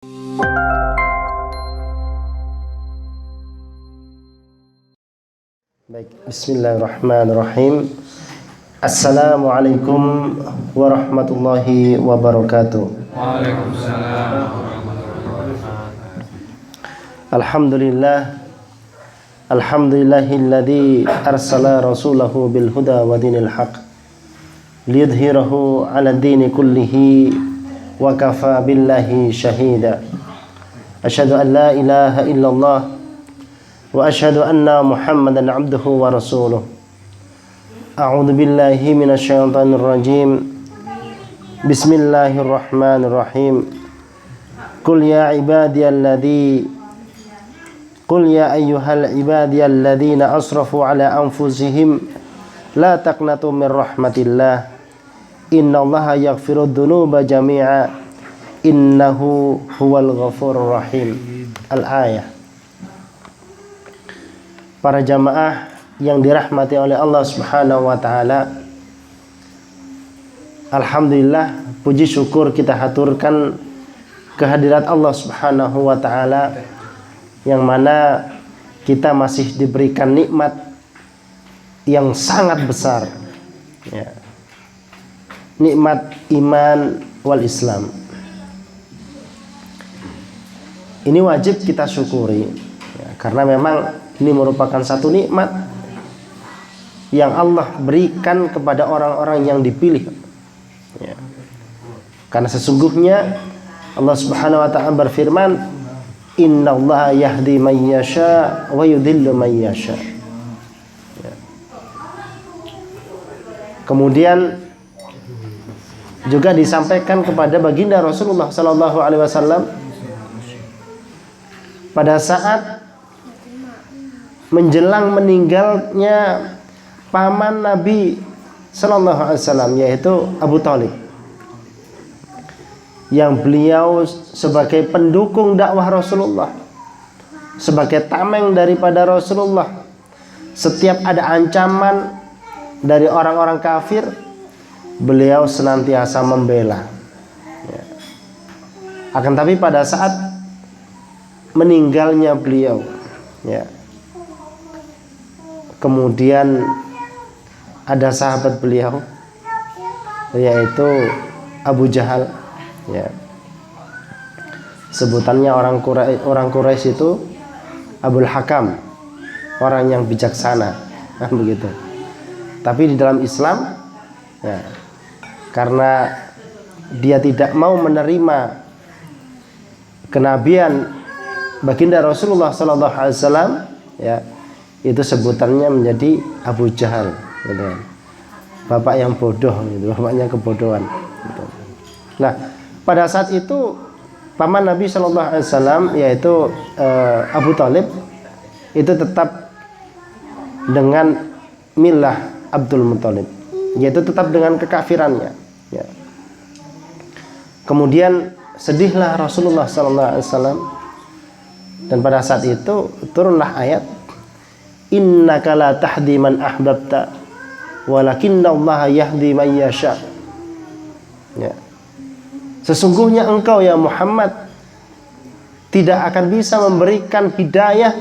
Baik, bismillahirrahmanirrahim. Assalamualaikum warahmatullahi wabarakatuh. Waalaikumsalam warahmatullahi wabarakatuh. Alhamdulillahilladzi arsala rasulahu bil huda wa dinil haq liyudhhirahu 'ala dini kullihi wa kafa billahi shahida. Asyhadu an la ilaha illallah wa asyhadu anna Muhammadan abduhu wa rasuluh. A'udzu billahi minasyaitonir rajim. Bismillahirrahmanirrahim. Qul ya ayyuhal ibadiyalladzina asrafu ala anfusihim la taqnatu min rahmatillah. Innallaha yaghfirudz dzunuba jami'a innahu huwal ghafurur rahim. Al-ayah. Para jamaah yang dirahmati oleh Allah Subhanahu wa taala, alhamdulillah, puji syukur kita haturkan kehadirat Allah Subhanahu wa taala yang mana kita masih diberikan nikmat yang sangat besar, ya. Nikmat iman wal Islam. Ini wajib kita syukuri, ya, karena memang ini merupakan satu nikmat yang Allah berikan kepada orang-orang yang dipilih, ya. Karena sesungguhnya Allah Subhanahu wa ta'ala berfirman, innallaha yahdi man yasha wa yudhillu man yasha, ya. Kemudian juga disampaikan kepada baginda Rasulullah sallallahu alaihi wasallam pada saat menjelang meninggalnya paman Nabi sallallahu alaihi wasallam, yaitu Abu Thalib, yang beliau sebagai pendukung dakwah Rasulullah, sebagai tameng daripada Rasulullah. Setiap ada ancaman dari orang-orang kafir, beliau senantiasa membela, ya. Akan tapi pada saat meninggalnya beliau, ya, kemudian ada sahabat beliau, yaitu Abu Jahal, ya. Sebutannya orang Quraisy itu Abul Hakam, orang yang bijaksana, begitu. Tapi di dalam Islam, ya, karena dia tidak mau menerima kenabian baginda Rasulullah sallallahu alaihi wasallam, ya, itu sebutannya menjadi Abu Jahal, gitu. Bapak yang bodoh, gitu. Bapaknya kebodohan, gitu. Nah, pada saat itu paman Nabi Shallallahu Alaihi Wasallam, yaitu Abu Thalib, itu tetap dengan milah Abdul Muthalib, yaitu tetap dengan kekafirannya, ya. Kemudian sedihlah Rasulullah Shallallahu Alaihi Wasallam, dan pada saat itu turunlah ayat, innaka la tahdi man ahbabta walakinnallaha yahdi man yasha, ya. Sesungguhnya engkau ya Muhammad tidak akan bisa memberikan hidayah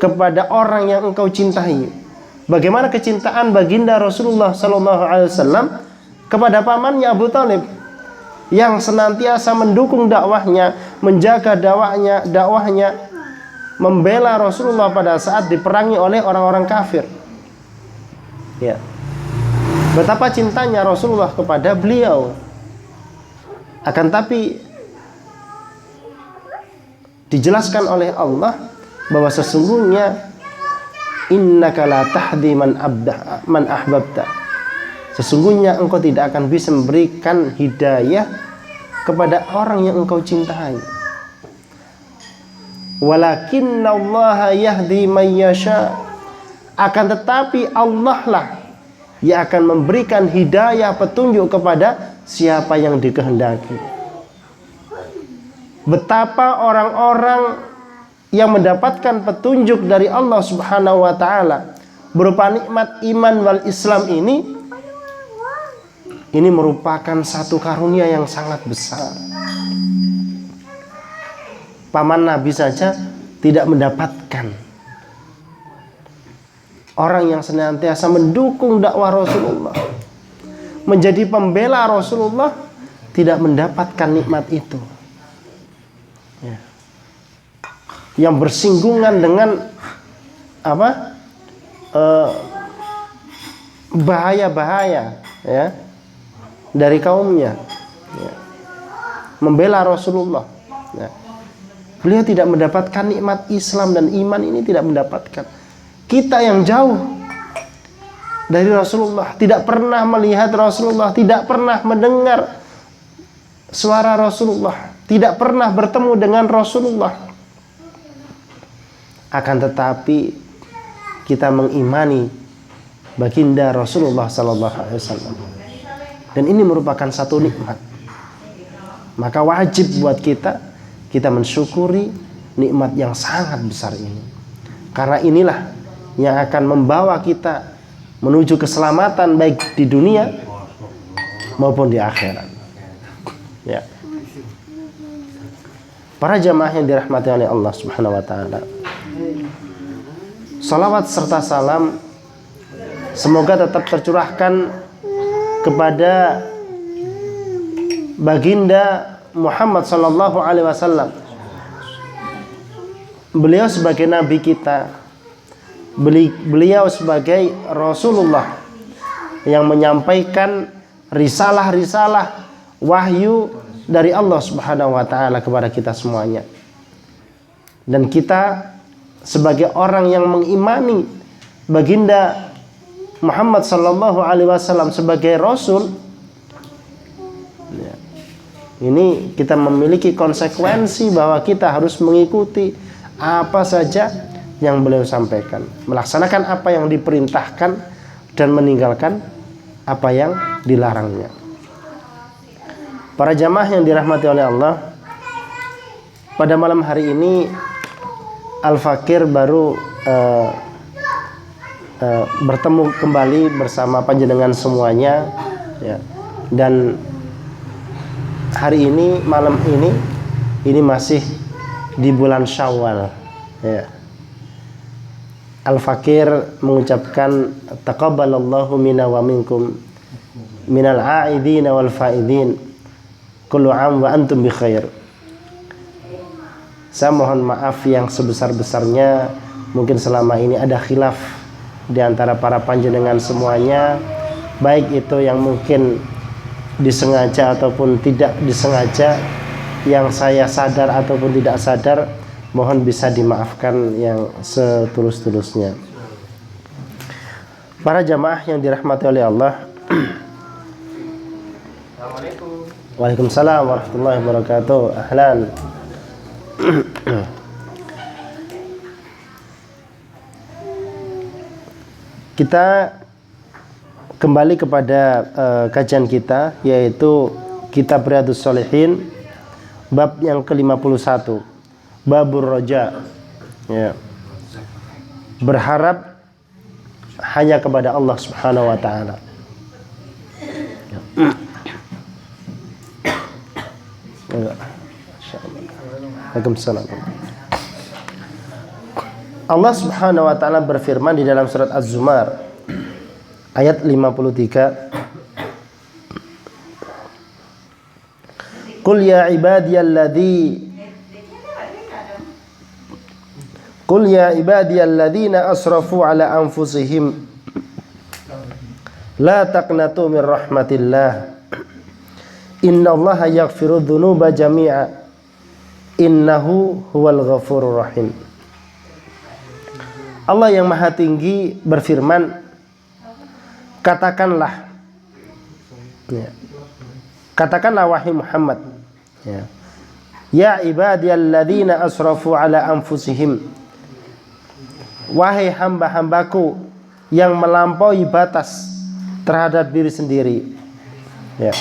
kepada orang yang engkau cintai. Bagaimana kecintaan baginda Rasulullah sallallahu alaihi wasallam kepada pamannya Abu Thalib, yang senantiasa mendukung dakwahnya, menjaga dakwahnya, membela Rasulullah pada saat diperangi oleh orang-orang kafir, ya. Betapa cintanya Rasulullah kepada beliau. Akan tapi dijelaskan oleh Allah bahwa sesungguhnya innaka la tahdi man ahbabta, sesungguhnya engkau tidak akan bisa memberikan hidayah kepada orang yang engkau cintai. Walakinnallaha yahdi man yasha, akan tetapi Allah lah yang akan memberikan hidayah, petunjuk kepada siapa yang dikehendaki. Betapa orang-orang yang mendapatkan petunjuk dari Allah Subhanahu wa taala berupa nikmat iman wal Islam ini merupakan satu karunia yang sangat besar. paman Nabi saja tidak mendapatkan. Orang yang senantiasa mendukung dakwah Rasulullah, menjadi pembela Rasulullah, tidak mendapatkan nikmat itu. Ya. Yang bersinggungan dengan bahaya-bahaya ya dari kaumnya, ya. Membela Rasulullah. Ya. Beliau tidak mendapatkan nikmat Islam dan iman ini, tidak mendapatkan. Kita yang jauh dari Rasulullah, tidak pernah melihat Rasulullah, tidak pernah mendengar suara Rasulullah, tidak pernah bertemu dengan Rasulullah. Akan tetapi kita mengimani baginda Rasulullah sallallahu alaihi wasallam. Dan ini merupakan satu nikmat. Maka wajib buat kita mensyukuri nikmat yang sangat besar ini. Karena inilah yang akan membawa kita menuju keselamatan baik di dunia maupun di akhirat. Ya. Para jamaah yang dirahmati oleh Allah Subhanahu wa taala. Salawat serta salam semoga tetap tercurahkan kepada baginda Muhammad sallallahu alaihi wasallam. Beliau sebagai nabi kita, beliau sebagai Rasulullah yang menyampaikan risalah-risalah wahyu dari Allah Subhanahu wa taala kepada kita semuanya. Dan kita sebagai orang yang mengimani baginda Muhammad sallallahu alaihi wasallam sebagai rasul, ini kita memiliki konsekuensi bahwa kita harus mengikuti apa saja yang beliau sampaikan, melaksanakan apa yang diperintahkan dan meninggalkan apa yang dilarangnya. Para jamaah yang dirahmati oleh Allah, pada malam hari ini Al-Fakir baru bertemu kembali bersama panjenengan semuanya, ya. Dan hari ini, malam ini masih di bulan Syawal, ya. Al-Fakir mengucapkan taqabbalallahu minna wa minkum minal a'idin wal faidin kullu 'am wa antum bi khair. Saya mohon maaf yang sebesar-besarnya, mungkin selama ini ada khilaf di antara para panjenengan semuanya, baik itu yang mungkin disengaja ataupun tidak disengaja, yang saya sadar ataupun tidak sadar, mohon bisa dimaafkan yang setulus-tulusnya. Para jamaah yang dirahmati oleh Allah, Assalamualaikum. Waalaikumsalam warahmatullahi wabarakatuh. Ahlan. Kita kembali kepada kajian kita, yaitu Kitab Riyadhus Shalihin, bab yang ke-51, Babur Raja, ya. Berharap hanya kepada Allah Subhanahu wa taala. Waalaikumsalam. Allah Subhanahu wa taala berfirman di dalam surat Az-Zumar ayat 53, Qul ya ibadiyalladzina asrafu ala anfusihim la taqnatu min rahmatillah innallaha yaghfiru dzunuba jami'a innahu huwal ghafurur rahim. Allah yang Maha Tinggi berfirman, katakanlah, ya, katakanlah wahai Muhammad, ya, ya ibadiyalladzina asrafu ala anfusihim, wahai hamba-hambaku yang melampaui batas terhadap diri sendiri, ya.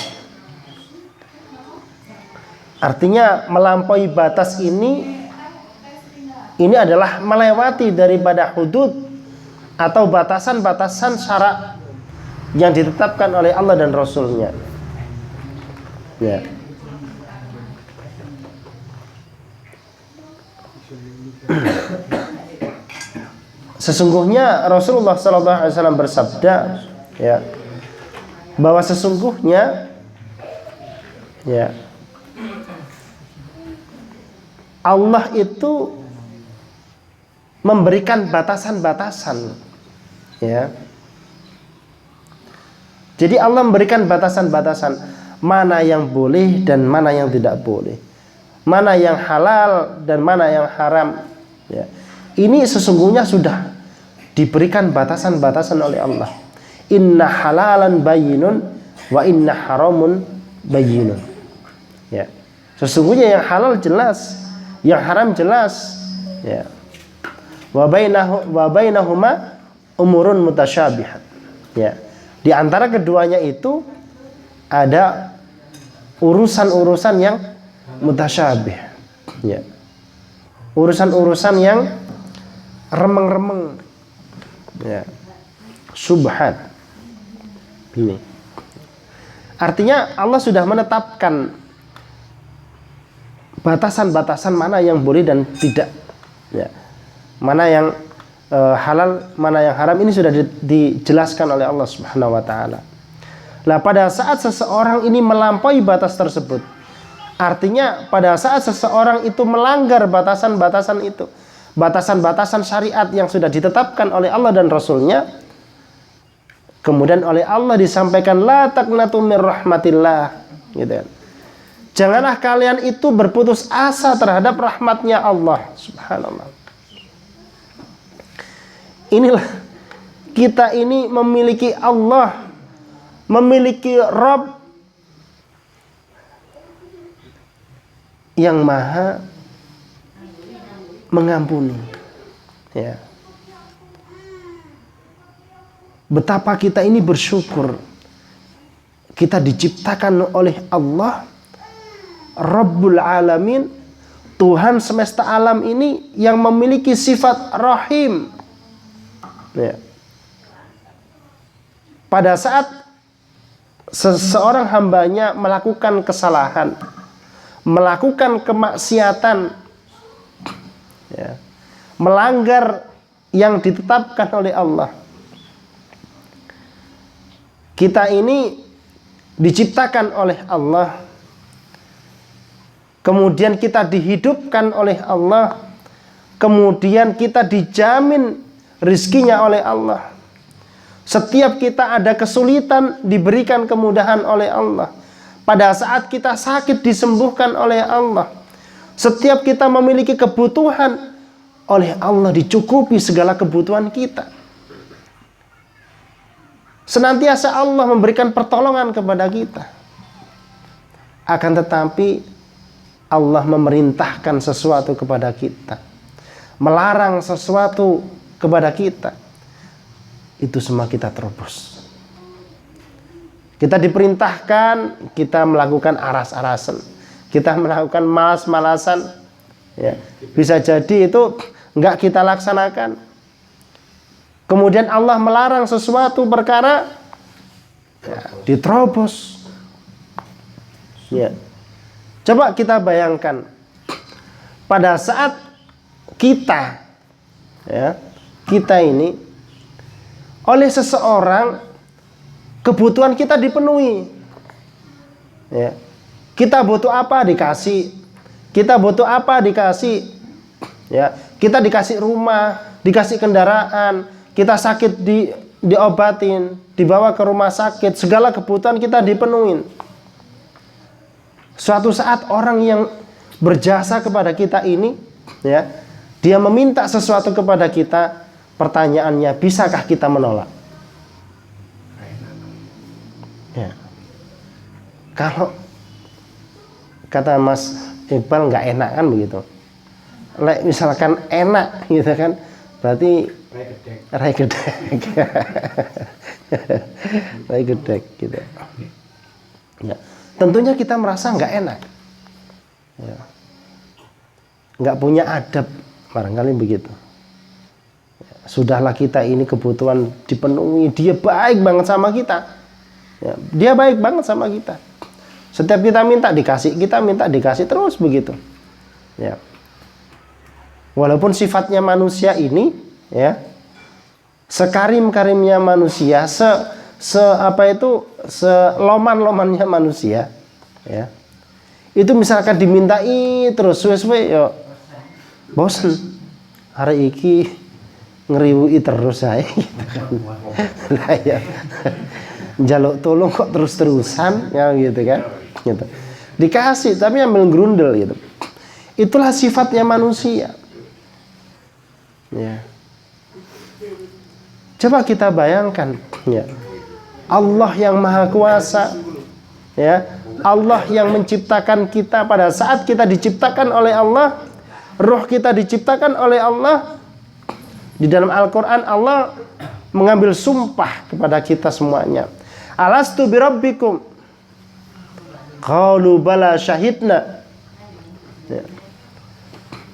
Artinya melampaui batas ini adalah melewati daripada hudud atau batasan-batasan syarak yang ditetapkan oleh Allah dan Rasulnya, ya. Sesungguhnya Rasulullah SAW bersabda, ya, bahwa sesungguhnya, ya, Allah itu memberikan batasan-batasan, ya. Jadi Allah memberikan batasan-batasan mana yang boleh dan mana yang tidak boleh, mana yang halal dan mana yang haram, ya. Ini sesungguhnya sudah diberikan batasan-batasan oleh Allah. Inna halalan bayyinun wa inna haramun bayyinun. Ya. Sesungguhnya yang halal jelas, yang haram jelas, ya. Wa bainahuma umurun mutasyabihat. Ya. Di antara keduanya itu ada urusan-urusan yang mutasyabih. Ya. Urusan-urusan yang remeng-remeng, ya, subhat. Ini artinya Allah sudah menetapkan batasan-batasan mana yang boleh dan tidak, ya, mana yang halal, mana yang haram. Ini sudah dijelaskan oleh Allah Subhanahu wa taala. Nah, pada saat seseorang ini melampaui batas tersebut, artinya pada saat seseorang itu melanggar batasan-batasan itu, batasan-batasan syariat yang sudah ditetapkan oleh Allah dan Rasulnya, kemudian oleh Allah disampaikan la taqnatu mir rahmatillah, gitu kan. Janganlah kalian itu berputus asa terhadap rahmatnya Allah. Subhanallah. Inilah, kita ini memiliki Allah, memiliki Rabb yang maha mengampuni, ya. Betapa kita ini bersyukur kita diciptakan oleh Allah Rabbul Alamin, Tuhan semesta alam ini yang memiliki sifat rahim, ya. Pada saat seseorang hambanya melakukan kesalahan, melakukan kemaksiatan, ya, melanggar yang ditetapkan oleh Allah, kita ini diciptakan oleh Allah, kemudian kita dihidupkan oleh Allah, kemudian kita dijamin rizkinya oleh Allah. Setiap kita ada kesulitan diberikan kemudahan oleh Allah. Pada saat kita sakit disembuhkan oleh Allah. Setiap kita memiliki kebutuhan, oleh Allah dicukupi segala kebutuhan kita. Senantiasa Allah memberikan pertolongan kepada kita. Akan tetapi Allah memerintahkan sesuatu kepada kita, melarang sesuatu kepada kita, itu semua kita terobos. Kita diperintahkan, kita melakukan aras-arasan, kita melakukan malas-malasan, ya. Bisa jadi itu enggak kita laksanakan. Kemudian Allah melarang sesuatu perkara, ya, diterobos. Ya. Coba kita bayangkan, pada saat kita, ya, kita ini oleh seseorang kebutuhan kita dipenuhi, ya. Kita butuh apa dikasih, kita butuh apa dikasih, ya. Kita dikasih rumah, dikasih kendaraan, kita sakit diobatin, dibawa ke rumah sakit, segala kebutuhan kita dipenuhin. Suatu saat orang yang berjasa kepada kita ini, ya, dia meminta sesuatu kepada kita, pertanyaannya, bisakah kita menolak? Ya. Kalau kata Mas Iqbal nggak enak kan begitu. Misalkan enak gitu kan, berarti rai gedek. Rai gedek gitu. Ya. Tentunya kita merasa nggak enak, ya. Nggak punya adab, barangkali begitu. Ya. Sudahlah kita ini kebutuhan dipenuhi, dia baik banget sama kita, ya. Dia baik banget sama kita. Setiap kita minta dikasih, kita minta dikasih terus begitu, ya. Walaupun sifatnya manusia ini ya sekarim-karimnya manusia, seloman-lomannya manusia ya. Itu misalkan dimintai terus suwe-suwe yo bosen. Hari iki ngeriwui terus saya gitu kan. Lah ya. Njaluk tolong kok terus-terusan ya gitu kan. Gitu. Dikasih tapi ambil grundel gitu. Itulah sifatnya manusia. Ya. Coba kita bayangkan ya. Allah yang Maha Kuasa ya. Allah yang menciptakan kita pada saat kita diciptakan oleh Allah, roh kita diciptakan oleh Allah. Di dalam Al-Qur'an Allah mengambil sumpah kepada kita semuanya. Alastu birabbikum? Qalu bala syahidna. Ya.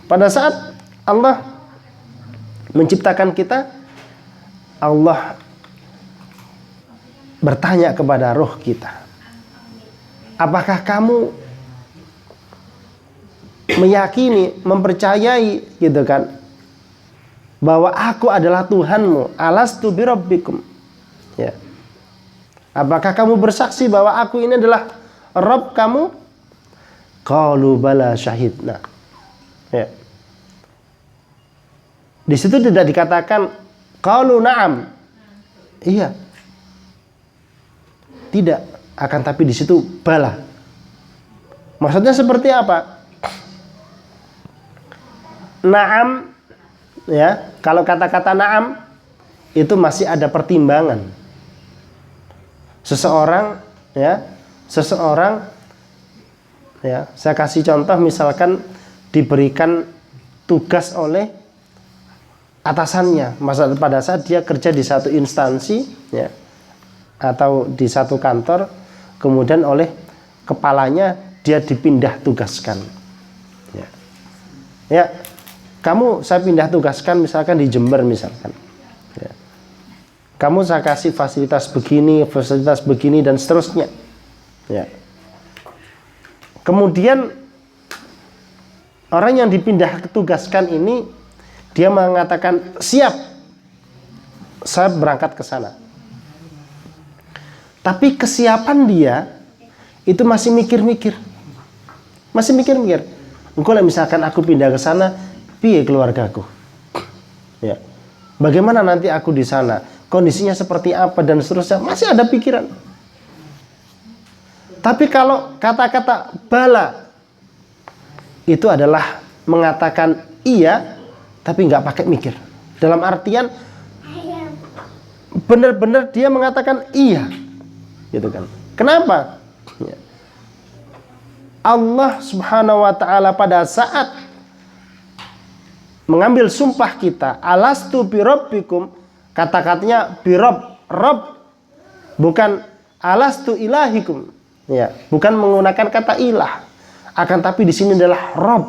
Pada saat Allah menciptakan kita, Allah bertanya kepada roh kita, apakah kamu meyakini, mempercayai gitu kan, bahwa aku adalah Tuhanmu? Alastu birabbikum? Ya. Apakah kamu bersaksi bahwa aku ini adalah Rabb kamu? Qalu bala syahidna. Ya. Di situ tidak dikatakan qalu na'am. Iya. Tidak, akan tapi di situ bala. Maksudnya seperti apa? Na'am ya, kalau kata-kata na'am itu masih ada pertimbangan. Seseorang ya, saya kasih contoh, misalkan diberikan tugas oleh atasannya, pada saat dia kerja di satu instansi ya, atau di satu kantor, kemudian oleh kepalanya dia dipindah tugaskan. Ya, kamu saya pindah tugaskan misalkan di Jember misalkan. Ya. Kamu saya kasih fasilitas begini dan seterusnya. Ya. Kemudian orang yang dipindah tugaskan ini dia mengatakan siap, saya berangkat ke sana. Tapi kesiapan dia itu masih mikir-mikir. Engkau lah misalkan aku pindah ke sana, piye keluargaku? Ya. Bagaimana nanti aku di sana? Kondisinya seperti apa dan seterusnya? Masih ada pikiran. Tapi kalau kata-kata bala itu adalah mengatakan iya, tapi nggak pakai mikir. Dalam artian benar-benar dia mengatakan iya. Gitu kan. Kenapa? Ya. Allah Subhanahu wa taala pada saat mengambil sumpah kita, alastu birabbikum, kata-katanya Rabb, bukan alastu ilahikum. Ya, bukan menggunakan kata ilah. Akan tapi di sini adalah Rabb.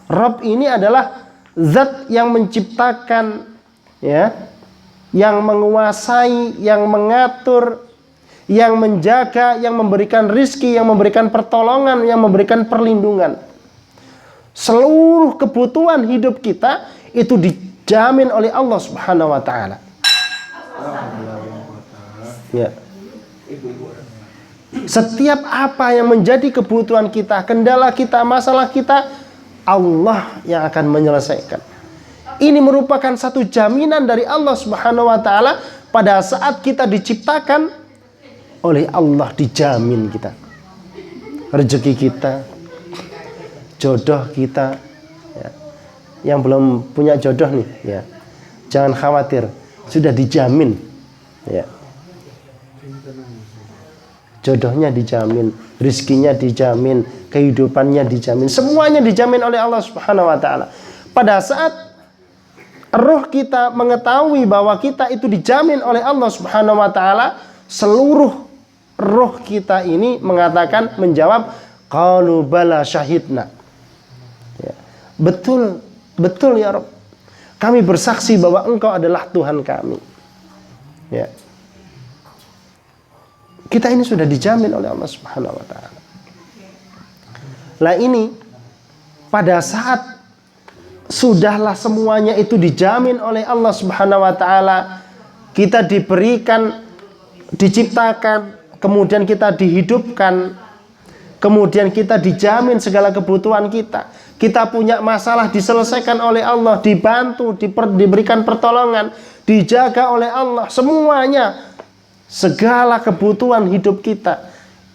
Rabb ini adalah zat yang menciptakan ya, yang menguasai, yang mengatur, yang menjaga, yang memberikan rizki, yang memberikan pertolongan, yang memberikan perlindungan. Seluruh kebutuhan hidup kita itu dijamin oleh Allah Subhanahu wa taala. Ya. Setiap apa yang menjadi kebutuhan kita, kendala kita, masalah kita, Allah yang akan menyelesaikan. Ini merupakan satu jaminan dari Allah Subhanahu wa taala pada saat kita diciptakan. Oleh Allah dijamin kita, rezeki kita, jodoh kita ya. Yang belum punya jodoh nih ya, jangan khawatir, sudah dijamin ya. Jodohnya dijamin, rizkinya dijamin, kehidupannya dijamin, semuanya dijamin oleh Allah Subhanahu wa taala. Pada saat roh kita mengetahui bahwa kita itu dijamin oleh Allah Subhanahu wa taala, seluruh roh kita ini mengatakan, menjawab, qalu bala syahidna. Ya. Betul ya Rabb. Kami bersaksi bahwa Engkau adalah Tuhan kami. Ya. Kita ini sudah dijamin oleh Allah Subhanahu wa taala. Lah ini pada saat sudahlah semuanya itu dijamin oleh Allah Subhanahu wa taala. Kita diberikan, diciptakan, kemudian kita dihidupkan, kemudian kita dijamin segala kebutuhan kita. Kita punya masalah diselesaikan oleh Allah, dibantu, diberikan pertolongan, dijaga oleh Allah. Semuanya, segala kebutuhan hidup kita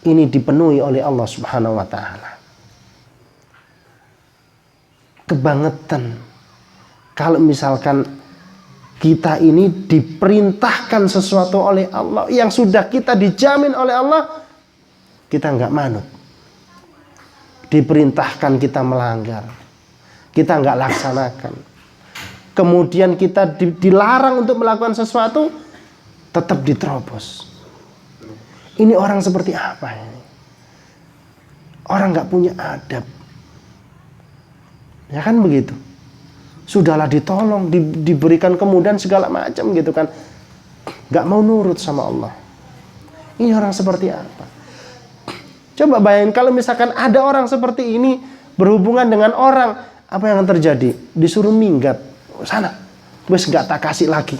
ini dipenuhi oleh Allah Subhanahu wa taala. Kebangetan kalau misalkan kita ini diperintahkan sesuatu oleh Allah yang sudah kita dijamin oleh Allah, kita nggak manut. Diperintahkan kita melanggar, kita nggak laksanakan. Kemudian kita dilarang untuk melakukan sesuatu, tetap diterobos. Ini orang seperti apa ini? Orang nggak punya adab. Ya kan begitu. Sudahlah ditolong, diberikan kemudahan segala macam gitu kan, nggak mau nurut sama Allah. Ini orang seperti apa? Coba bayangin kalau misalkan ada orang seperti ini berhubungan dengan orang, apa yang akan terjadi? Disuruh minggat sana, wes nggak tak kasih lagi.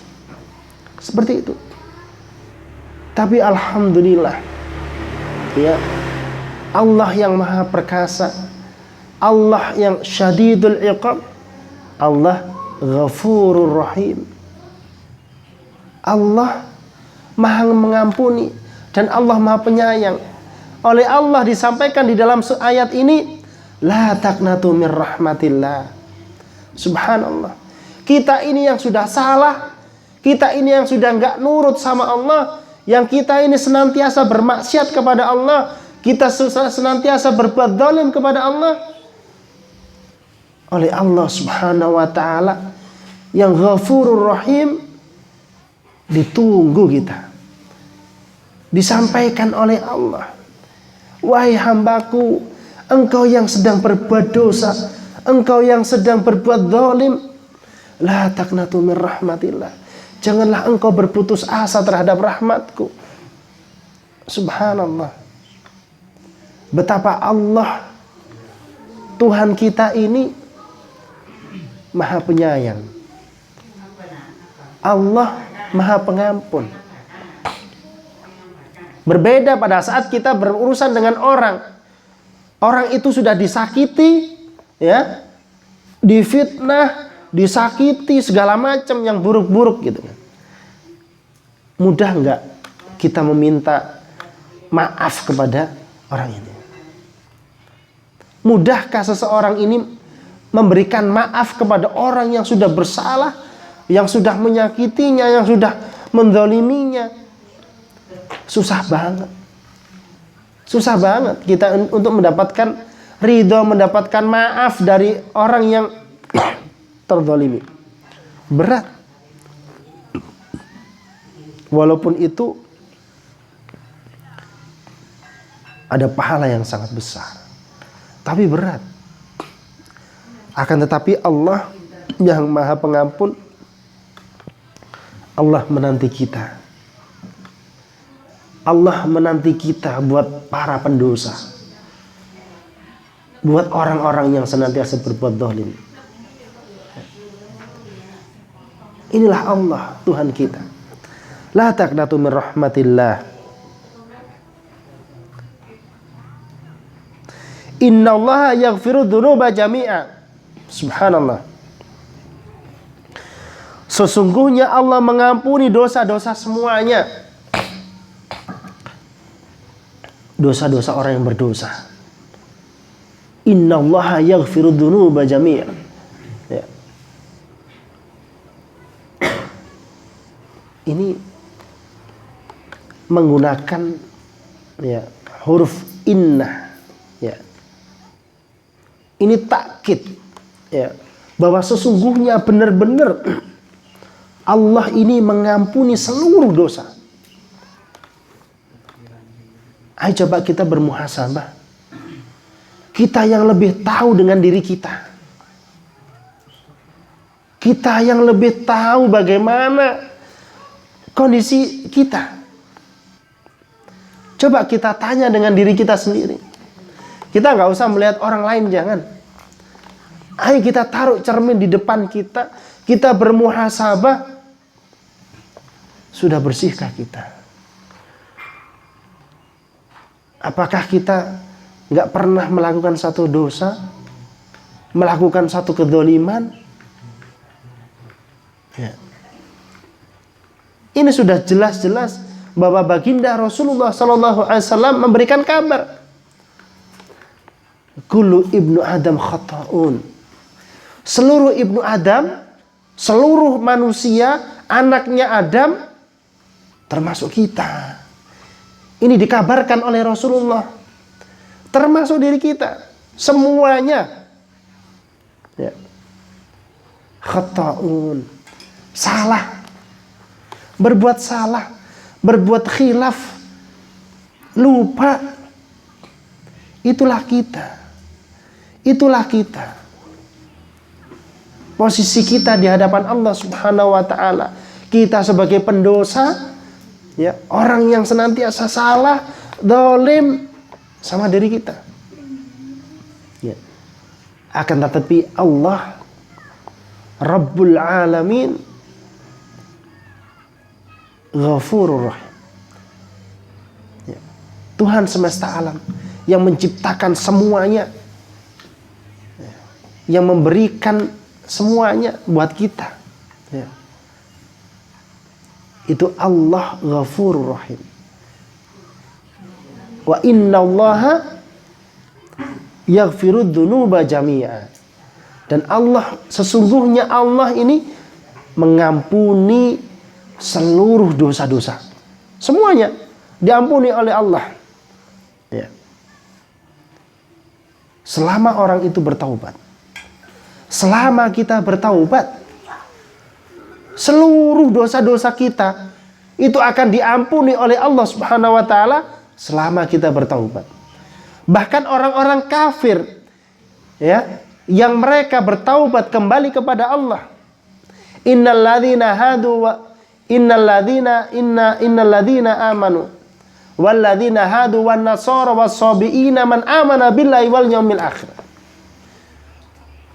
Seperti itu. Tapi alhamdulillah, ya Allah yang maha perkasa, Allah yang syadidul iqab, Allah Ghafurur Rahim. Allah maha mengampuni dan Allah maha penyayang. Oleh Allah disampaikan di dalam ayat ini, la taqnatu mir rahmatillah. Subhanallah. Kita ini yang sudah salah, kita ini yang sudah enggak nurut sama Allah, yang kita ini senantiasa bermaksiat kepada Allah, kita senantiasa berbuat zalim kepada Allah. Oleh Allah Subhanahu wa taala yang Ghafurur Rahim ditunggu kita. Disampaikan oleh Allah, wahai hambaku, engkau yang sedang berbuat dosa, engkau yang sedang berbuat zalim, la taqnatu mir rahmatillah. Janganlah engkau berputus asa terhadap rahmatku. Subhanallah. Betapa Allah Tuhan kita ini Maha penyayang. Allah Maha pengampun. Berbeda pada saat kita berurusan dengan orang. Orang itu sudah disakiti, ya, difitnah, disakiti segala macam yang buruk-buruk gitu. Mudah enggak kita meminta maaf kepada orang ini? Mudahkah seseorang ini memberikan maaf kepada orang yang sudah bersalah, yang sudah menyakitinya, yang sudah menzaliminya? Susah banget. Susah banget kita untuk mendapatkan ridho, mendapatkan maaf dari orang yang terzalimi. Berat. Walaupun itu ada pahala yang sangat besar, tapi berat. Akan tetapi Allah yang Maha Pengampun, Allah menanti kita. Allah menanti kita buat para pendosa, buat orang-orang yang senantiasa berbuat zalim. Inilah Allah Tuhan kita. La taqnatu min rahmatillah. Innallaha yaghfiru dzunuba jami'a. Subhanallah. Sesungguhnya Allah mengampuni dosa-dosa semuanya. Dosa-dosa orang yang berdosa. Innallaha yaghfiru dzunuba jami'a. Ya. Ini menggunakan, ya, huruf inna, ya. Ini takkid, ya, bahwa sesungguhnya benar-benar Allah ini mengampuni seluruh dosa. Ayo coba kita bermuhasabah. Kita yang lebih tahu dengan diri kita. Kita yang lebih tahu bagaimana kondisi kita. Coba kita tanya dengan diri kita sendiri. Kita nggak usah melihat orang lain, jangan. Ayo kita taruh cermin di depan kita, kita bermuhasabah. Sudah bersihkah kita? Apakah kita nggak pernah melakukan satu dosa, melakukan satu kedzaliman? Ya. Ini sudah jelas-jelas bahwa baginda Rasulullah SAW memberikan kabar. Kullu ibnu Adam khata'un. Seluruh ibnu Adam, seluruh manusia, anaknya Adam, termasuk kita. Ini dikabarkan oleh Rasulullah. Termasuk diri kita. Semuanya. Ya. Khata'un. Salah. Berbuat salah. Berbuat khilaf. Lupa. Itulah kita. Itulah kita. Posisi kita di hadapan Allah Subhanahu wa ta'ala. Kita sebagai pendosa, ya, orang yang senantiasa salah, zalim sama diri kita. Ya. Akan tetapi Allah Rabbul Alamin Ghafurur Rahim. Ya. Tuhan semesta alam yang menciptakan semuanya, ya, yang memberikan semuanya buat kita, ya. Itu Allah Ghafurur Rahim. Wa innallaha yaghfirud dzunuba jami'a. Dan Allah, sesungguhnya Allah ini mengampuni seluruh dosa-dosa. Semuanya diampuni oleh Allah, ya. Selama orang itu bertaubat. Selama kita bertaubat, seluruh dosa-dosa kita itu akan diampuni oleh Allah Subhanahu wa ta'ala selama kita bertaubat. Bahkan orang-orang kafir, ya, yang mereka bertaubat kembali kepada Allah. Innalladzina amanu walladzina hadu wan nasara was-sabiina man amana billahi wal yaumil akhir.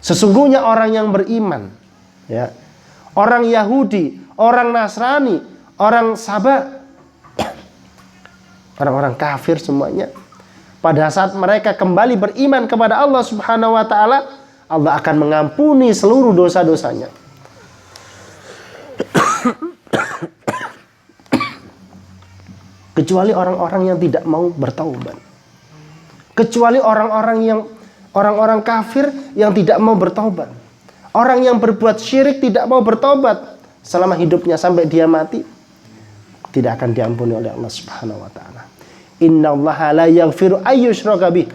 Sesungguhnya orang yang beriman, ya, orang Yahudi, orang Nasrani, orang Saba, orang-orang kafir semuanya, pada saat mereka kembali beriman kepada Allah Subhanahu wa ta'ala, Allah akan mengampuni seluruh dosa-dosanya. Kecuali orang-orang yang tidak mau bertaubat. Kecuali orang-orang kafir yang tidak mau bertaubat. Orang yang berbuat syirik tidak mau bertaubat selama hidupnya sampai dia mati, tidak akan diampuni oleh Allah Subhanahu wa ta'ala. Innallaha la yaghfiru ayyushraka bih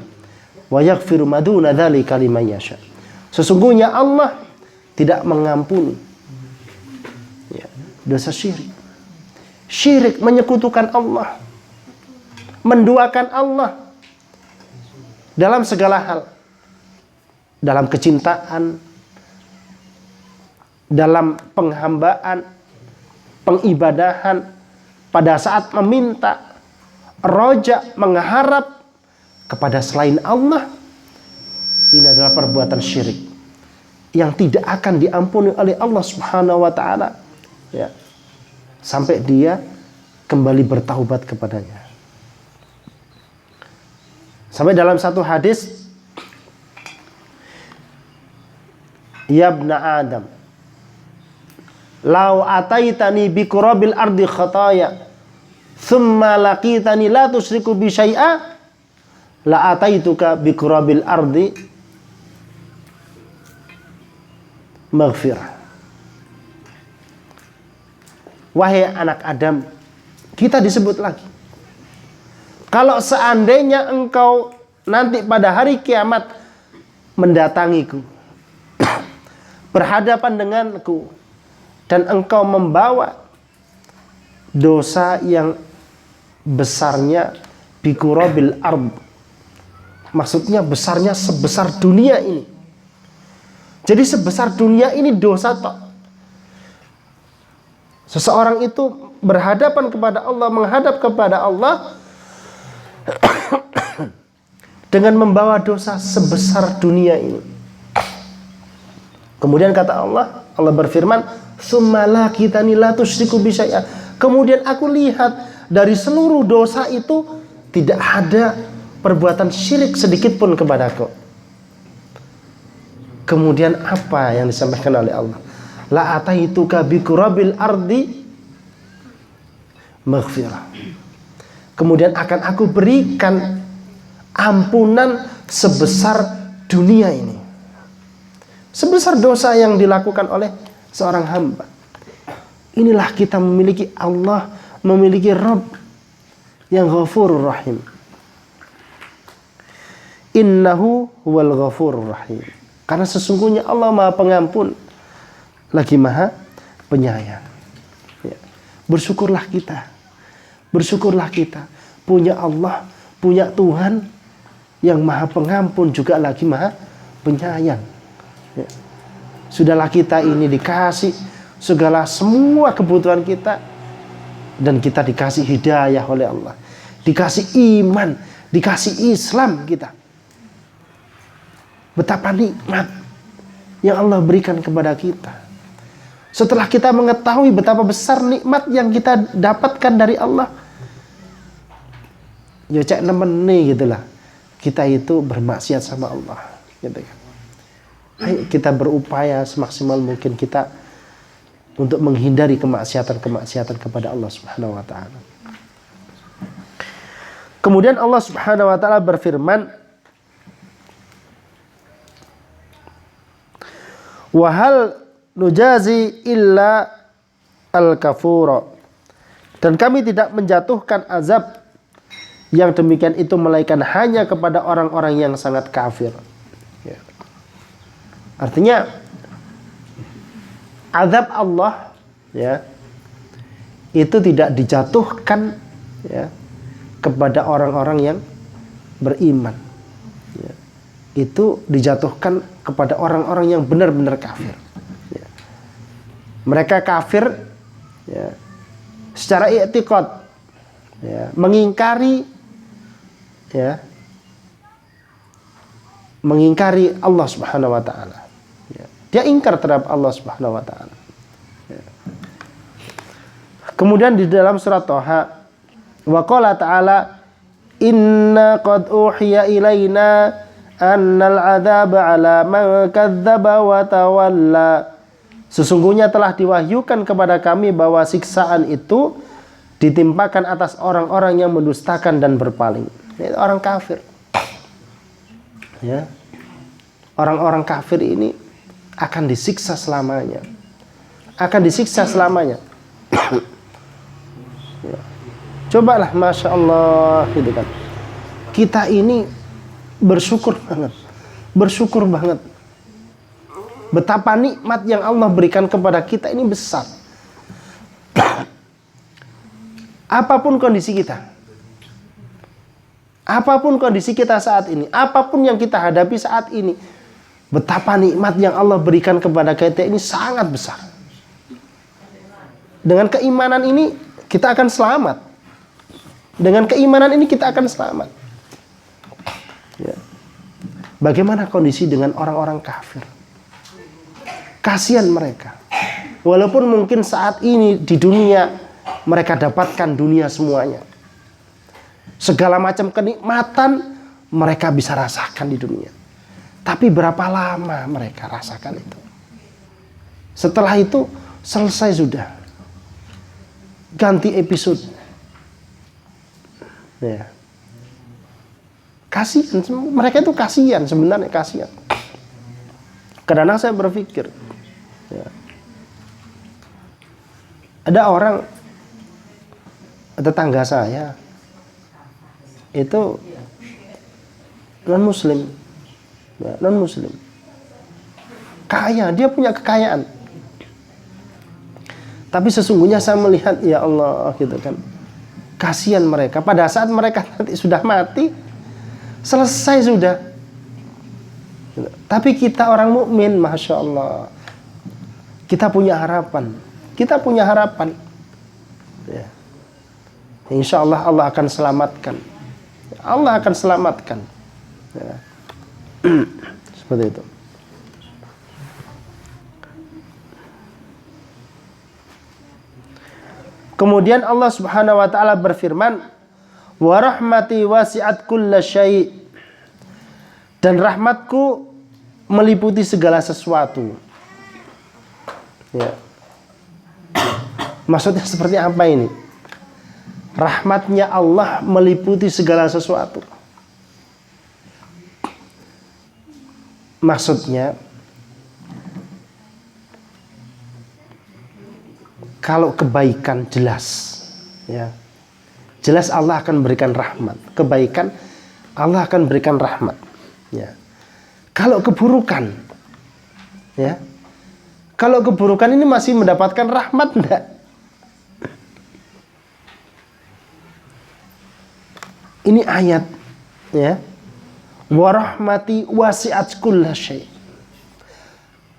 wa yaghfiru ma duna dzalika liman yasha. Sesungguhnya Allah tidak mengampuni, ya, dosa syirik. Syirik menyekutukan Allah, menduakan Allah dalam segala hal. Dalam kecintaan, dalam penghambaan, pengibadahan, pada saat meminta, roja, mengharap kepada selain Allah, ini adalah perbuatan syirik yang tidak akan diampuni oleh Allah Subhanahu wa ta'ala, ya, sampai dia kembali bertaubat kepadanya. Sampai dalam satu hadis, ya ibna Adam, lau ataitani bi qurabil ardi khataya thumma laqitani la tusyriku bi syai'a la ataituka bi qurabil ardi maghfirah. Wahai anak Adam, kita disebut lagi, kalau seandainya engkau nanti pada hari kiamat mendatangiku, berhadapan denganku, dan engkau membawa dosa yang besarnya bikurabil ard, maksudnya besarnya sebesar dunia ini. Jadi sebesar dunia ini dosa toh. Seseorang itu berhadapan kepada Allah, menghadap kepada Allah dengan membawa dosa sebesar dunia ini. Kemudian kata Allah berfirman, "Tsumma laqitani la tusyriku bi syai'a." Kemudian aku lihat dari seluruh dosa itu tidak ada perbuatan syirik sedikit pun kepadaku. Kemudian apa yang disampaikan oleh Allah? La ataituka bi qurabil ardi maghfirah. Kemudian akan aku berikan ampunan sebesar dunia ini. Sebesar dosa yang dilakukan oleh seorang hamba. Inilah kita memiliki Allah, memiliki Rabb yang Ghafurur Rahim. Innahu huwal Ghafurur Rahim. Karena sesungguhnya Allah Maha Pengampun lagi Maha Penyayang. Ya. Bersyukurlah kita. Bersyukurlah kita punya Allah, punya Tuhan yang Maha Pengampun juga lagi Maha Penyayang. Ya. Sudahlah kita ini dikasih segala semua kebutuhan kita, dan kita dikasih hidayah oleh Allah, dikasih iman, dikasih Islam kita. Betapa nikmat yang Allah berikan kepada kita. Setelah kita mengetahui betapa besar nikmat yang kita dapatkan dari Allah, ya cek nemen nih gitulah, kita itu bermaksiat sama Allah, gitu kan. Ayo kita berupaya semaksimal mungkin kita untuk menghindari kemaksiatan-kemaksiatan kepada Allah Subhanahu wa taala. Kemudian Allah Subhanahu wa taala berfirman, "Wa hal nujazi illa al-kafura." Dan kami tidak menjatuhkan azab yang demikian itu melainkan hanya kepada orang-orang yang sangat kafir. Ya. Artinya azab Allah, ya, itu tidak dijatuhkan, ya, kepada orang-orang yang beriman, ya. Itu dijatuhkan kepada orang-orang yang benar-benar kafir, ya. Mereka kafir, ya, secara i'tiqad, ya, mengingkari, ya, mengingkari Allah Subhanahu wa taala. Dia ingkar terhadap Allah Subhanahu wa taala. Ya. Kemudian di dalam surat Thaha, wa qala ta'ala, "Inna qad uhiya ilaina annal 'adzaba 'ala man kadzdzaba wa tawalla." Sesungguhnya telah diwahyukan kepada kami bahwa siksaan itu ditimpakan atas orang-orang yang mendustakan dan berpaling. Ini orang kafir. Ya. Orang-orang kafir ini akan disiksa selamanya. Akan disiksa selamanya. Ya. Cobalah, Masya Allah, gitu kan. Kita ini bersyukur banget. Bersyukur banget. Betapa nikmat yang Allah berikan kepada kita ini besar. Apapun kondisi kita. Apapun kondisi kita saat ini. Apapun yang kita hadapi saat ini. Betapa nikmat yang Allah berikan kepada kita ini sangat besar. Dengan keimanan ini kita akan selamat. Dengan keimanan ini kita akan selamat. Ya. Bagaimana kondisi dengan orang-orang kafir? Kasihan mereka. Walaupun mungkin saat ini di dunia mereka dapatkan dunia semuanya. Segala macam kenikmatan mereka bisa rasakan di dunia. Tapi berapa lama mereka rasakan itu? Setelah itu selesai sudah. Ganti episode. Ya. Kasihan, mereka itu kasihan, sebenarnya kasihan. Kadang saya berpikir, ya, ada orang tetangga saya itu non muslim. Non muslim, kaya, dia punya kekayaan, tapi sesungguhnya saya melihat, ya Allah, gitu kan, kasihan mereka. Pada saat mereka nanti sudah mati, selesai sudah. Tapi kita orang mukmin, Masya Allah, kita punya harapan. Kita punya harapan, ya. Insya Allah Allah akan selamatkan. Allah akan selamatkan, ya. Seperti itu. Kemudian Allah Subhanahu wa taala berfirman, "Wa rahmati wasi'at kulla syai'." Dan rahmatku meliputi segala sesuatu. Ya. Maksudnya seperti apa ini? Rahmatnya Allah meliputi segala sesuatu. Maksudnya, kalau kebaikan jelas, ya, jelas Allah akan berikan rahmat. Kebaikan Allah akan berikan rahmat. Ya. Kalau keburukan, ya, kalau keburukan ini masih mendapatkan rahmat enggak? Ini ayat, ya. Wa rahmati wasi'at kulla syai'.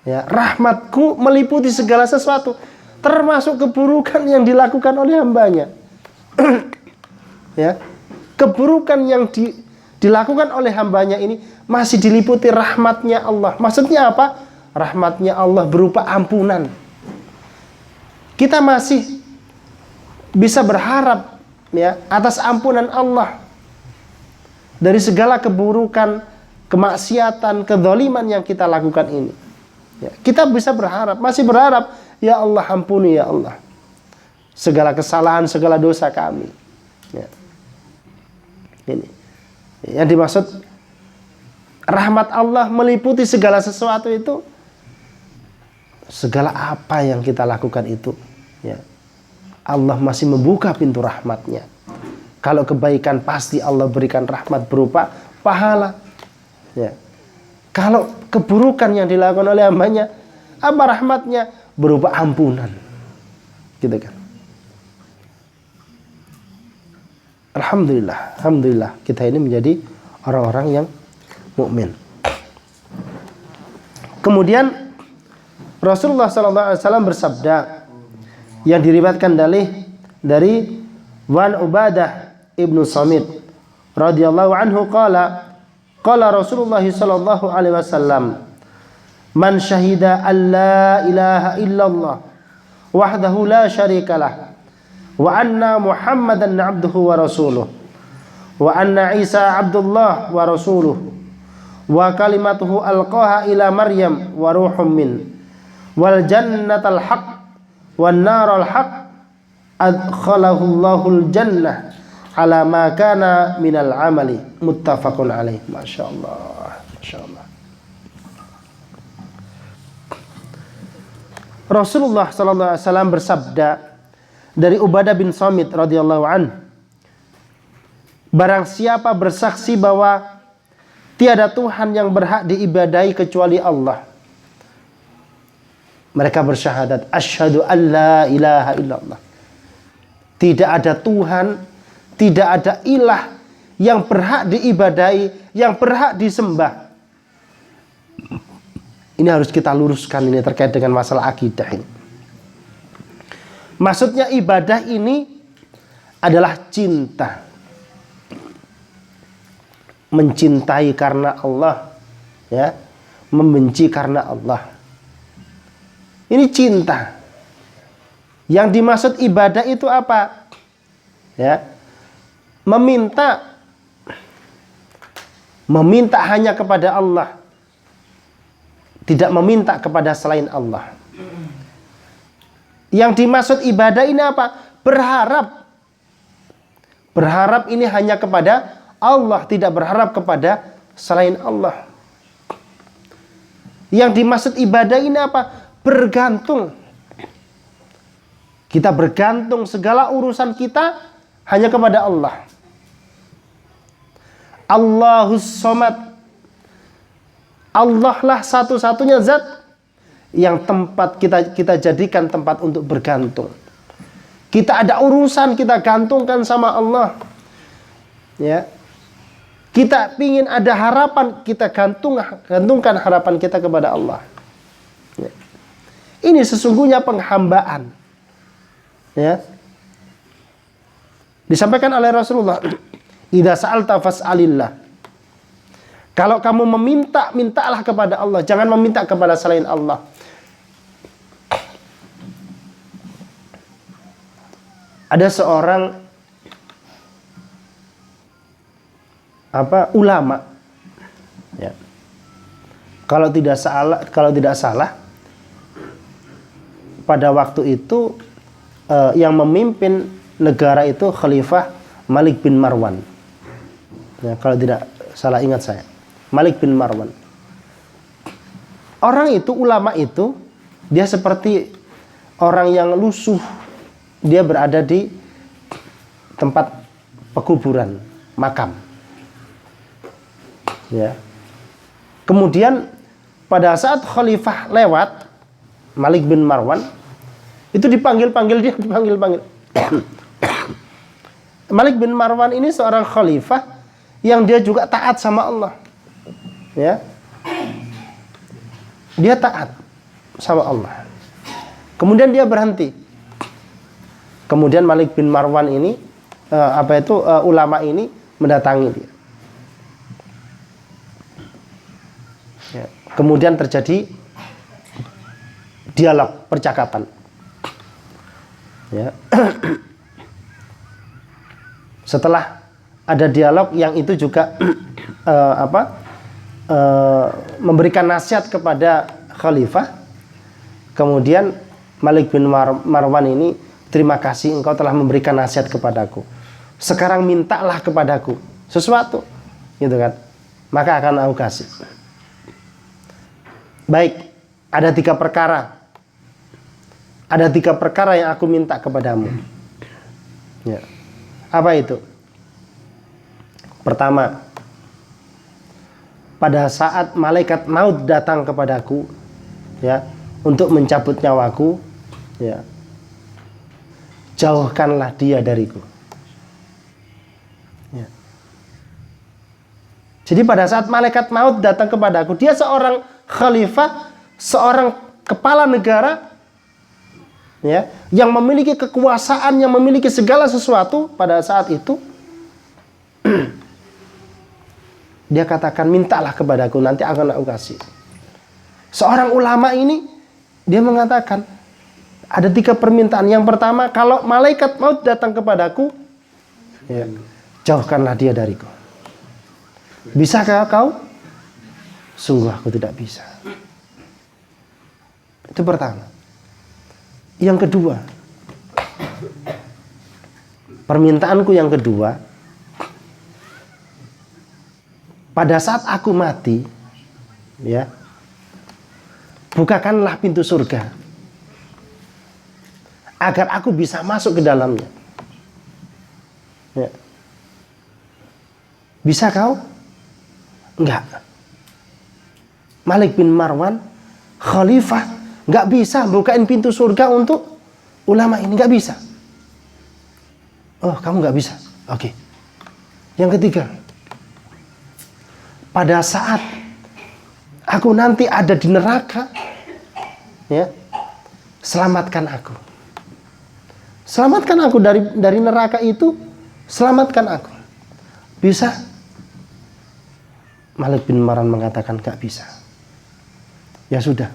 Ya, rahmatku meliputi segala sesuatu, termasuk keburukan yang dilakukan oleh hambanya. Ya, keburukan yang dilakukan oleh hambanya ini masih diliputi rahmatnya Allah. Maksudnya apa? Rahmatnya Allah berupa ampunan. Kita masih bisa berharap, ya, atas ampunan Allah dari segala keburukan, kemaksiatan, kezaliman yang kita lakukan ini. Ya, kita bisa berharap, masih berharap, ya Allah ampuni ya Allah segala kesalahan, segala dosa kami. Ya. Ini yang dimaksud rahmat Allah meliputi segala sesuatu itu, segala apa yang kita lakukan itu, ya, Allah masih membuka pintu rahmatnya. Kalau kebaikan pasti Allah berikan rahmat berupa pahala. Ya. Kalau keburukan yang dilakukan oleh hambanya, apa rahmatnya? Berupa ampunan. Gitu kan. Alhamdulillah, alhamdulillah kita ini menjadi orang-orang yang mukmin. Kemudian Rasulullah SAW bersabda yang diriwayatkan dari Wan Ubadah ibnu Samit radhiyallahu anhu qala Rasulullah sallallahu alaihi wasallam, man syahida an la ilaha illallah wahdahu la syarikalah wa anna Muhammadan abduhu wa rasuluh wa anna Isa abdullah wa rasuluh wa kalimatuhu alqaha ila Maryam wa ruhum min wal jannatal haqq wan naral haqq adkhalahu Allahul jannah ala ma kana minal amali, muttafaqun alaih. Masyaallah, masyaallah. Rasulullah sallallahu alaihi wasallam bersabda dari Ubadah bin Samit radhiyallahu an, barang siapa bersaksi bahwa tiada Tuhan yang berhak diibadahi kecuali Allah, mereka bersyahadat asyhadu an la ilaha illallah, tidak ada Tuhan, tidak ada ilah yang berhak diibadahi, yang berhak disembah. Ini harus kita luruskan, ini terkait dengan masalah akidah ini. Maksudnya ibadah ini adalah cinta. Mencintai karena Allah, ya, membenci karena Allah. Ini cinta. Yang dimaksud ibadah itu apa? Ya, meminta hanya kepada Allah, tidak meminta kepada selain Allah. Yang dimaksud ibadah ini apa? Berharap ini hanya kepada Allah, tidak berharap kepada selain Allah. Yang dimaksud ibadah ini apa? Bergantung. Kita bergantung segala urusan kita hanya kepada Allah. Allahus Somad. Allah lah satu-satunya zat yang tempat kita jadikan tempat untuk bergantung. Kita ada urusan, kita gantungkan sama Allah. Ya. Kita ingin ada harapan, kita gantungkan harapan kita kepada Allah. Ya. Ini sesungguhnya penghambaan. Ya. Disampaikan oleh Rasulullah, idza sa'alta fas'alillah. Kalau kamu meminta, mintalah kepada Allah, jangan meminta kepada selain Allah. ada seorang ulama, ya. Kalau tidak salah pada waktu itu yang memimpin negara itu Khalifah Malik bin Marwan. Ya, kalau tidak salah ingat saya, Malik bin Marwan. Orang itu, ulama itu, dia seperti orang yang lusuh. Dia berada di tempat pekuburan, makam. Ya. Kemudian pada saat khalifah lewat, Malik bin Marwan itu dipanggil-panggil. Malik bin Marwan ini seorang khalifah yang dia juga taat sama Allah. Ya. Dia taat sama Allah. Kemudian dia berhenti. Kemudian Malik bin Marwan ini ulama ini mendatangi dia. Ya. Kemudian terjadi dialog, percakapan. Ya. Setelah ada dialog yang itu juga memberikan nasihat kepada khalifah. Kemudian Malik bin Marwan ini, terima kasih engkau telah memberikan nasihat kepadaku. Sekarang mintalah kepadaku sesuatu, gitu kan? Maka akan aku kasih. Baik, ada 3 perkara. Ada 3 perkara yang aku minta kepadamu. Ya. Apa itu? Pertama, pada saat malaikat maut datang kepadaku, ya, untuk mencabut nyawaku, ya, jauhkanlah dia dariku. Ya. Jadi pada saat malaikat maut datang kepadaku, dia seorang khalifah, seorang kepala negara, ya, yang memiliki kekuasaan, yang memiliki segala sesuatu pada saat itu. Dia katakan, mintalah kepadaku, nanti akan aku kasih. Seorang ulama ini, dia mengatakan, ada 3 permintaan. Yang pertama, kalau malaikat maut datang kepadaku, ya, jauhkanlah dia dariku. Bisakah kau? Sungguh aku tidak bisa. Itu pertama. Yang kedua, permintaanku yang kedua, pada saat aku mati, ya, bukakanlah pintu surga agar aku bisa masuk ke dalamnya. Ya. Bisa kau? Enggak. Malik bin Marwan, khalifah, enggak bisa bukain pintu surga untuk ulama ini, enggak bisa. Oh, kamu enggak bisa. Oke. Yang ketiga, pada saat aku nanti ada di neraka, ya, selamatkan aku. Selamatkan aku dari neraka itu, selamatkan aku. Bisa? Malik bin Marwan mengatakan gak bisa. Ya sudah.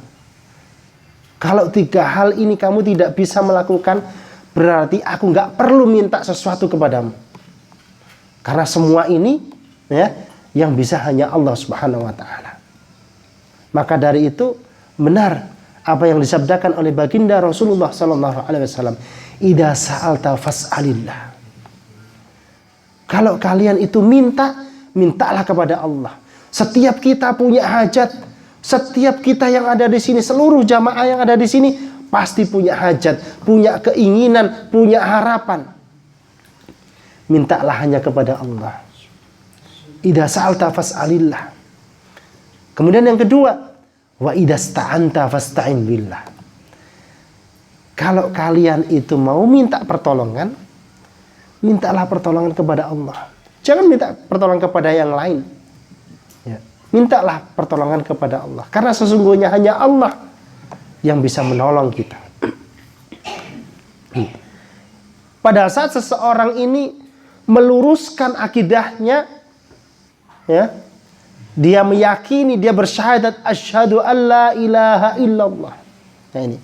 Kalau 3 hal ini kamu tidak bisa melakukan, berarti aku gak perlu minta sesuatu kepadamu. Karena semua ini, ya, yang bisa hanya Allah Subhanahu wa taala. Maka dari itu benar apa yang disabdakan oleh baginda Rasulullah sallallahu alaihi wasallam, "Idza sa'alta fas'alillah." Kalau kalian itu mintalah kepada Allah. Setiap kita punya hajat, setiap kita yang ada di sini, seluruh jamaah yang ada di sini pasti punya hajat, punya keinginan, punya harapan. Mintalah hanya kepada Allah. Idza sa'alta fas'alillah. Kemudian yang kedua, wa idza sta'anta fasta'in billah. Kalau kalian itu mau minta pertolongan, mintalah pertolongan kepada Allah. Jangan minta pertolongan kepada yang lain. Ya. Mintalah pertolongan kepada Allah. Karena sesungguhnya hanya Allah yang bisa menolong kita. Pada saat seseorang ini meluruskan akidahnya, ya, dia meyakini, dia bersyahadat asyhadu an la ilaha illallah. Nah,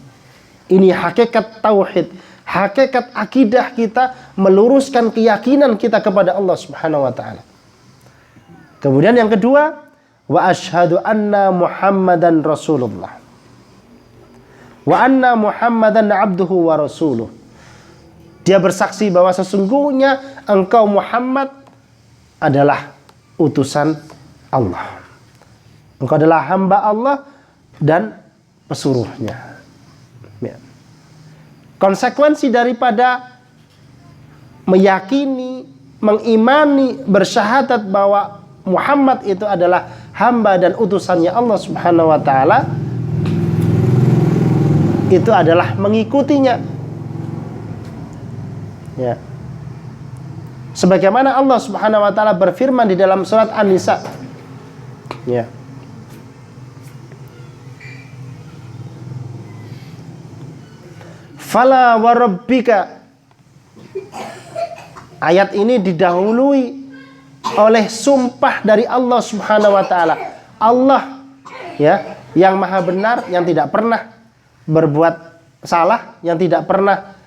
ini hakikat tauhid, hakikat akidah kita, meluruskan keyakinan kita kepada Allah Subhanahu wa taala. Kemudian yang kedua, wa asyhadu anna Muhammadan Rasulullah. Wa anna Muhammadan abduhu wa rasuluh. Dia bersaksi bahwa sesungguhnya engkau Muhammad adalah utusan Allah. Engkau adalah hamba Allah dan pesuruhnya. Ya. Konsekuensi daripada meyakini, mengimani, bersyahadat bahwa Muhammad itu adalah hamba dan utusannya Allah Subhanahu wa taala, itu adalah mengikutinya. Ya. Sebagaimana Allah Subhanahu wa taala berfirman di dalam surat An-Nisa. Ya. Fala wa rabbika. Ayat ini didahului oleh sumpah dari Allah Subhanahu wa taala. Allah ya, yang maha benar, yang tidak pernah berbuat salah, yang tidak pernah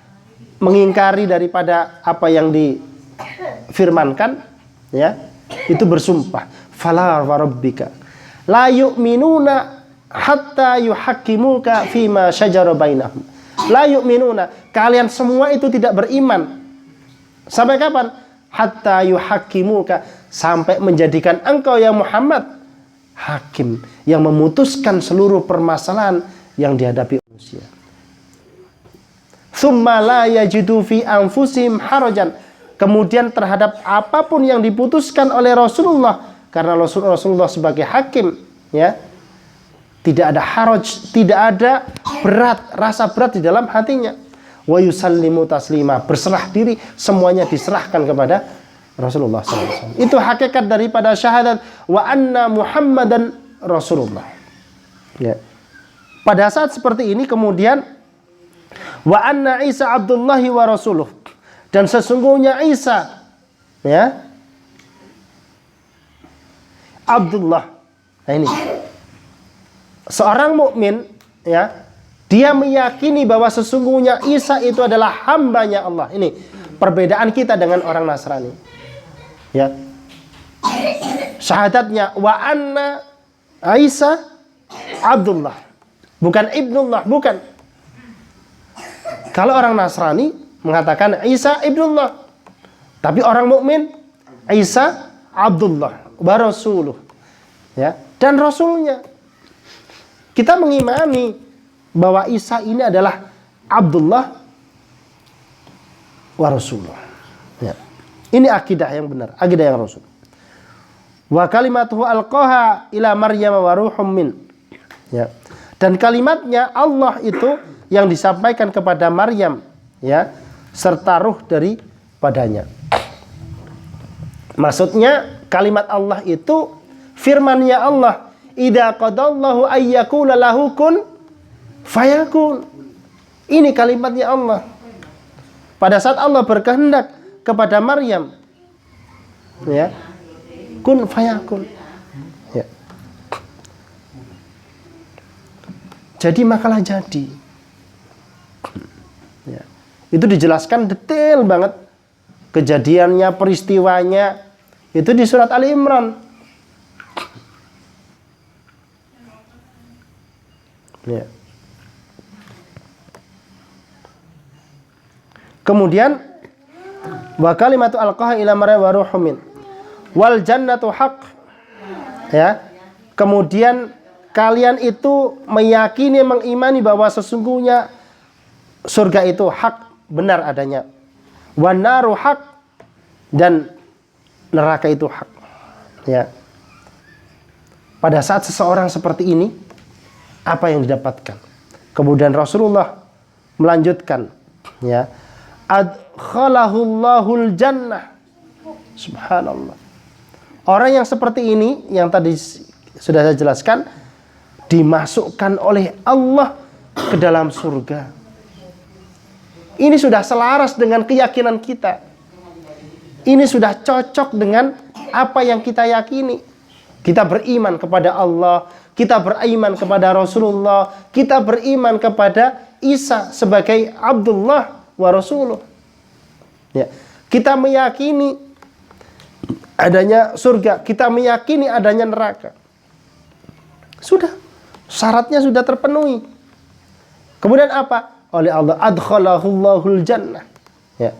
mengingkari daripada apa yang difirmankan, ya. Itu bersumpah, fala wa rabbika la yu'minuna hatta yuhaqqimuka fima syajara bainahum. La yu'minuna, kalian semua itu tidak beriman. Sampai kapan? Hatta yuhaqqimuka, sampai menjadikan engkau ya Muhammad hakim yang memutuskan seluruh permasalahan yang dihadapi manusia. Tsumma la yajidu fi anfusihim harajan. Kemudian terhadap apapun yang diputuskan oleh Rasulullah, karena Rasulullah sebagai hakim, ya, tidak ada haraj, tidak ada berat, rasa berat di dalam hatinya. Wa yusallimu taslima, berserah diri, semuanya diserahkan kepada Rasulullah SAW. Itu hakikat daripada syahadat wa anna Muhammadan Rasulullah. Ya. Pada saat seperti ini kemudian wa anna Isa Abdullahi wa Rasuluh, dan sesungguhnya Isa, ya, Abdullah. Nah ini, seorang mukmin, ya, dia meyakini bahwa sesungguhnya Isa itu adalah hambanya Allah. Ini perbedaan kita dengan orang Nasrani. Ya. Syahadatnya wa anna Isa Abdullah, bukan Ibnullah, bukan. Kalau orang Nasrani mengatakan Isa Ibnullah, tapi orang mukmin Isa Abdullah wa rasuluh, ya, dan rasulnya. Kita mengimani bahwa Isa ini adalah Abdullah wa rasuluh. Ya. Ini akidah yang benar, akidah yang rasul. Wa kalimatuhu alqaha ila Maryam wa ruhum min. Ya. Dan kalimatnya Allah itu yang disampaikan kepada Maryam, ya, serta ruh dari padanya. Maksudnya kalimat Allah itu firman-Nya Allah, idza qadallahu ayyakuna lahu kun fayakun. Ini kalimatnya Allah. Pada saat Allah berkehendak kepada Maryam, ya, kun fayakun, ya. Jadi makalah jadi, ya. Itu dijelaskan detail banget kejadiannya, peristiwanya, itu di surat Ali Imran, ya. Kemudian wa kalimatu alqaha ila Maryam wa ruhum min wal jannatu haqq, ya. Kemudian kalian itu meyakini, mengimani bahwa sesungguhnya surga itu hak, benar adanya. Wan naru haq, dan neraka itu hak, ya. Pada saat seseorang seperti ini, apa yang didapatkan? Kemudian Rasulullah melanjutkan, ya, adkhalahullahul jannah. Subhanallah. Orang yang seperti ini, yang tadi sudah saya jelaskan, dimasukkan oleh Allah ke dalam surga. Ini sudah selaras dengan keyakinan kita. Ini sudah cocok dengan apa yang kita yakini. Kita beriman kepada Allah, kita beriman kepada Rasulullah, kita beriman kepada Isa sebagai Abdullah wa rasuluh. Ya. Kita meyakini adanya surga, kita meyakini adanya neraka. Sudah, syaratnya sudah terpenuhi. Kemudian apa? Oleh Allah, adkhalahullahul jannah. Ya.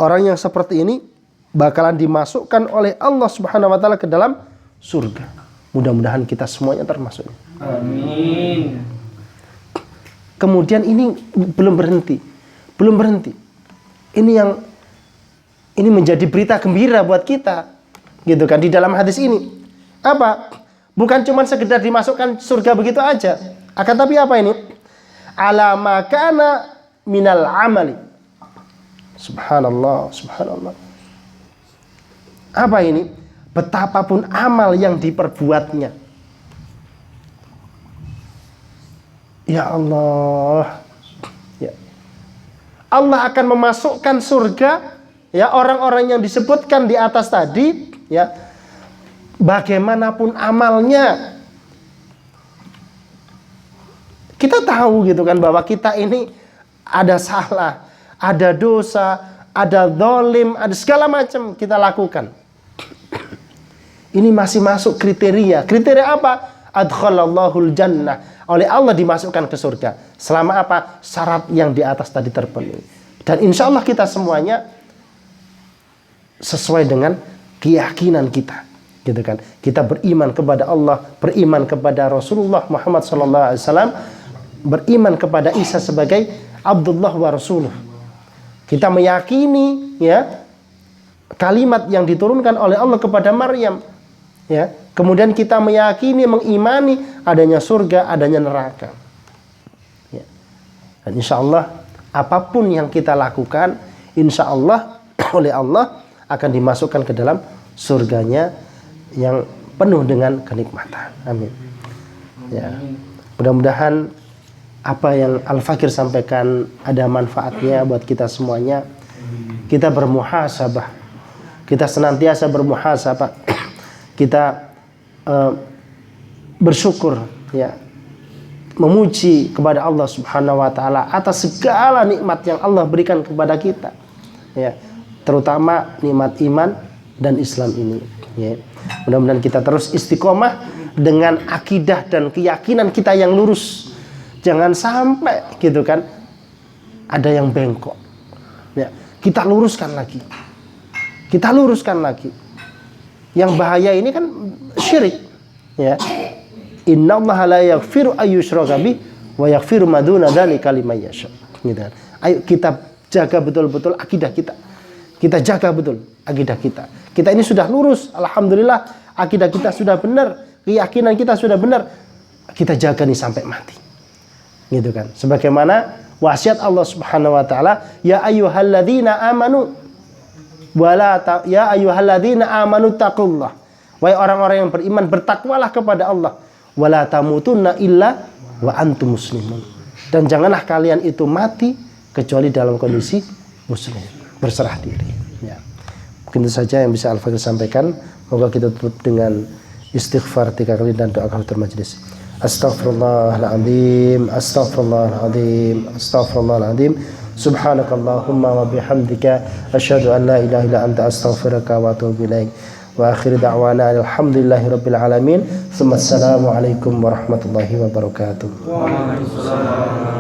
Orang yang seperti ini bakalan dimasukkan oleh Allah Subhanahu wa taala ke dalam surga. Mudah-mudahan kita semuanya termasuk. Amin. Kemudian ini belum berhenti. Belum berhenti. Ini menjadi berita gembira buat kita. Gitu kan, di dalam hadis ini. Apa? Bukan cuma sekedar dimasukkan surga begitu aja. Akan tapi apa ini? Ala ma kana minal amali. Subhanallah, subhanallah. Apa ini? Betapapun amal yang diperbuatnya. Ya Allah. Ya. Allah akan memasukkan surga ya orang-orang yang disebutkan di atas tadi, ya. Bagaimanapun amalnya. Kita tahu gitu kan bahwa kita ini ada salah, ada dosa, ada zalim, ada segala macam kita lakukan. Ini masih masuk kriteria. Kriteria apa? Adkhalallahul jannah. Oleh Allah dimasukkan ke surga. Selama apa? Syarat yang di atas tadi terpenuhi. Dan insya Allah kita semuanya sesuai dengan keyakinan kita. Gitu kan? Kita beriman kepada Allah, beriman kepada Rasulullah Muhammad SAW, beriman kepada Isa sebagai Abdullah wa Rasuluh. Kita meyakini ya kalimat yang diturunkan oleh Allah kepada Maryam. Ya, kemudian kita meyakini, mengimani adanya surga, adanya neraka. Ya. Dan insya Allah apapun yang kita lakukan, insya Allah oleh Allah akan dimasukkan ke dalam surganya yang penuh dengan kenikmatan. Amin. Ya. Mudah-mudahan apa yang Al-Fakir sampaikan ada manfaatnya buat kita semuanya. Kita bermuhasabah. Kita senantiasa bermuhasabah. Kita bersyukur ya, memuji kepada Allah Subhanahu wa taala atas segala nikmat yang Allah berikan kepada kita ya, terutama nikmat iman dan Islam ini ya. Mudah-mudahan kita terus istiqomah dengan akidah dan keyakinan kita yang lurus. Jangan sampai gitu kan ada yang bengkok ya. Kita luruskan lagi. Kita luruskan lagi. Yang bahaya ini kan syirik ya. Innallaha la yaghfiru ayyushraka bih wa yaghfiru ma duna dzalika liman yasha. Gitu kan. Ayo kita jaga betul-betul akidah kita. Kita jaga betul akidah kita. Kita ini sudah lurus, alhamdulillah, akidah kita sudah benar, keyakinan kita sudah benar. Kita jaga nih sampai mati. Gitu kan. Sebagaimana wasiat Allah Subhanahu wa taala, ya ayyuhalladzina amanu ya ayyuhalladzina amanu taqullah. Wahai orang-orang yang beriman, bertakwalah kepada Allah. Wala tamutunna illa wa antum muslimun. Dan janganlah kalian itu mati kecuali dalam kondisi muslim, berserah diri. Ya. Mungkin itu saja yang bisa Al-Fakir sampaikan. Moga kita tutup dengan istighfar 3 kali dan doa kafaratul majelis. Astaghfirullahaladzim, astaghfirullahaladzim, astaghfirullahaladzim. Subhanakallahumma wa bihamdika asyhadu an la ilaha illa anta astaghfiruka wa atubu ilaik. Wa akhir da'wana alhamdulillahi rabbil alamin. Assalamu alaikum warahmatullahi wabarakatuh. Waalaikumsalam.